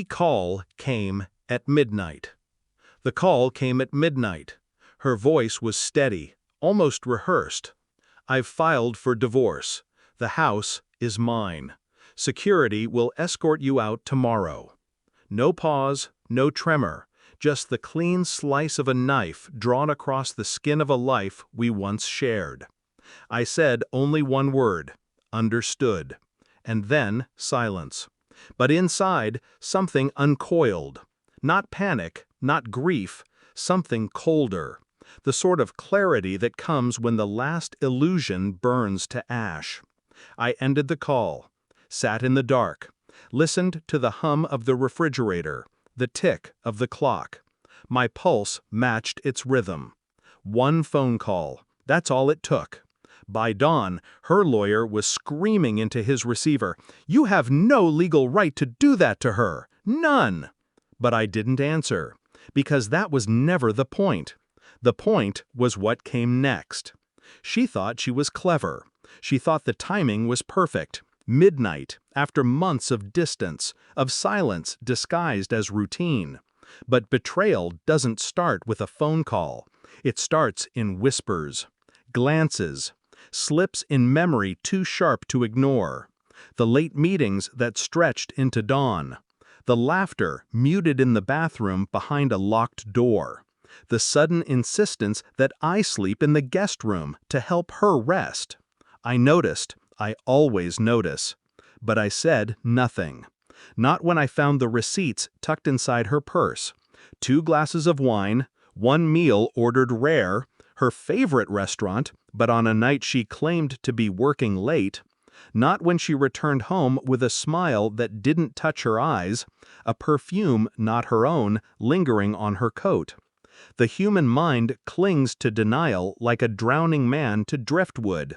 Call came at midnight. The call came at midnight. Her voice was steady, almost rehearsed. I've filed for divorce. The house is mine. Security will escort you out tomorrow. No pause, no tremor, just the clean slice of a knife drawn across the skin of a life we once shared. I said only one word, understood, and then silence. But inside, something uncoiled. Not panic, not grief, something colder. The sort of clarity that comes when the last illusion burns to ash. I ended the call, sat in the dark, listened to the hum of the refrigerator, the tick of the clock. My pulse matched its rhythm. One phone call, that's all it took. By dawn, her lawyer was screaming into his receiver, "You have no legal right to do that to her. None!" But I didn't answer, because that was never the point. The point was what came next. She thought she was clever. She thought the timing was perfect. Midnight, after months of distance, of silence disguised as routine. But betrayal doesn't start with a phone call. It starts in whispers, glances, slips in memory too sharp to ignore, the late meetings that stretched into dawn, the laughter muted in the bathroom behind a locked door, the sudden insistence that I sleep in the guest room to help her rest. I noticed, I always notice, but I said nothing. Not when I found the receipts tucked inside her purse. 2 glasses of wine, 1 meal ordered rare, her favorite restaurant, but on a night she claimed to be working late. Not when she returned home with a smile that didn't touch her eyes, a perfume not her own lingering on her coat. The human mind clings to denial like a drowning man to driftwood.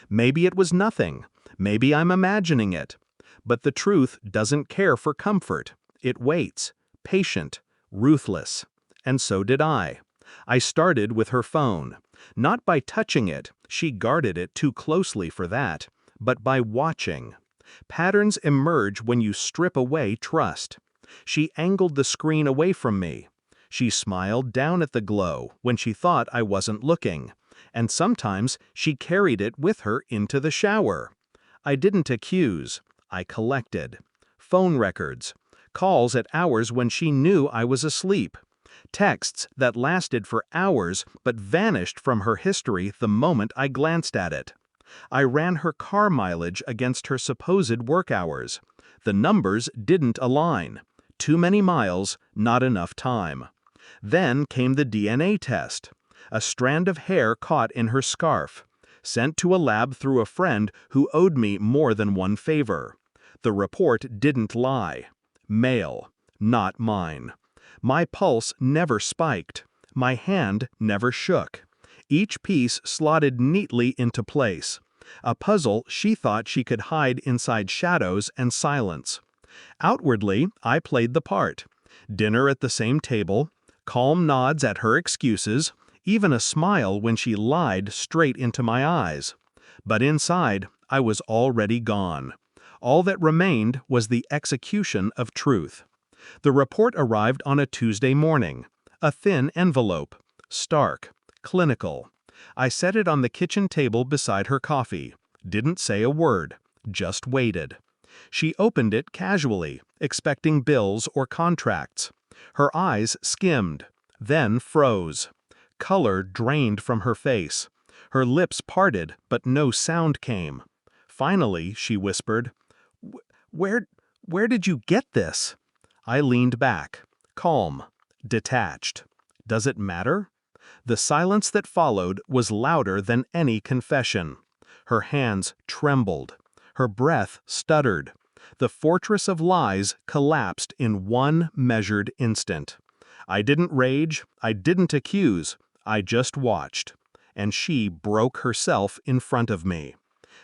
Maybe it was nothing. Maybe I'm imagining it. But the truth doesn't care for comfort. It waits, patient, ruthless. And so did I. I started with her phone. Not by touching it, she guarded it too closely for that, but by watching. Patterns emerge when you strip away trust. She angled the screen away from me. She smiled down at the glow when she thought I wasn't looking, and sometimes she carried it with her into the shower. I didn't accuse, I collected. Phone records, calls at hours when she knew I was asleep, texts that lasted for hours but vanished from her history the moment I glanced at it. I ran her car mileage against her supposed work hours. The numbers didn't align. Too many miles, not enough time. Then came the DNA test. A strand of hair caught in her scarf. Sent to a lab through a friend who owed me more than one favor. The report didn't lie. Male, not mine. My pulse never spiked. My hand never shook. Each piece slotted neatly into place. A puzzle she thought she could hide inside shadows and silence. Outwardly, I played the part. Dinner at the same table, calm nods at her excuses, even a smile when she lied straight into my eyes. But inside, I was already gone. All that remained was the execution of truth. The report arrived on a Tuesday morning. A thin envelope. Stark. Clinical. I set it on the kitchen table beside her coffee. Didn't say a word. Just waited. She opened it casually, expecting bills or contracts. Her eyes skimmed, then froze. Color drained from her face. Her lips parted, but no sound came. Finally, she whispered, Where did you get this?" I leaned back, calm, detached. Does it matter? The silence that followed was louder than any confession. Her hands trembled. Her breath stuttered. The fortress of lies collapsed in one measured instant. I didn't rage, I didn't accuse, I just watched. And she broke herself in front of me.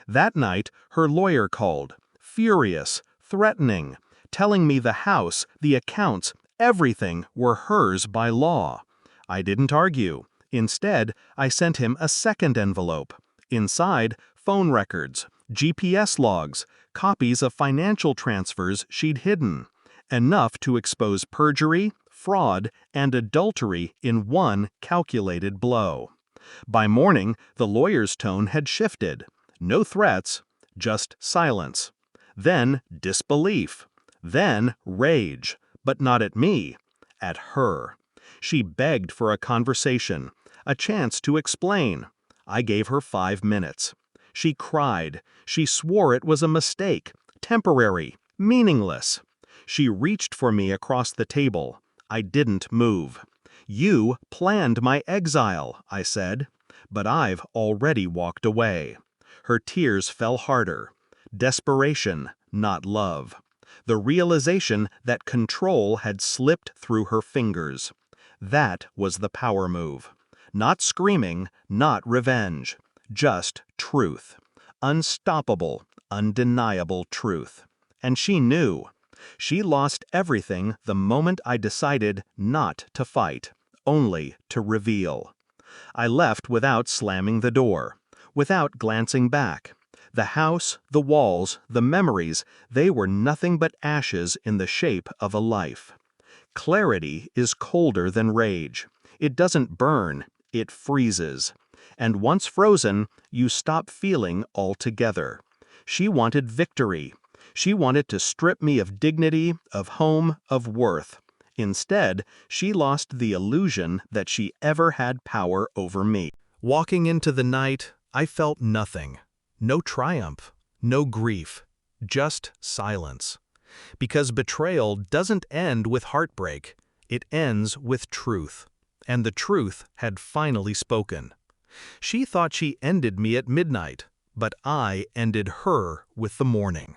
That night, her lawyer called, furious, threatening, telling me the house, the accounts, everything were hers by law. I didn't argue. Instead, I sent him a second envelope. Inside, phone records, GPS logs, copies of financial transfers she'd hidden. enough to expose perjury, fraud, and adultery in one calculated blow. By morning, the lawyer's tone had shifted. No threats, just silence. Then disbelief. Then rage, but not at me, at her. She begged for a conversation, a chance to explain. I gave her 5 minutes. She cried. She swore it was a mistake, temporary, meaningless. She reached for me across the table. I didn't move. You planned my exile, I said, but I've already walked away. Her tears fell harder. Desperation, not love. The realization that control had slipped through her fingers. That was the power move. Not screaming, not revenge. Just truth. Unstoppable, undeniable truth. And she knew. She lost everything the moment I decided not to fight, only to reveal. I left without slamming the door, without glancing back. The house, the walls, the memories, they were nothing but ashes in the shape of a life. Clarity is colder than rage. It doesn't burn, it freezes. And once frozen, you stop feeling altogether. She wanted victory. She wanted to strip me of dignity, of home, of worth. Instead, she lost the illusion that she ever had power over me. Walking into the night, I felt nothing. No triumph, no grief, just silence. Because betrayal doesn't end with heartbreak, it ends with truth. And the truth had finally spoken. She thought she ended me at midnight, but I ended her with the morning.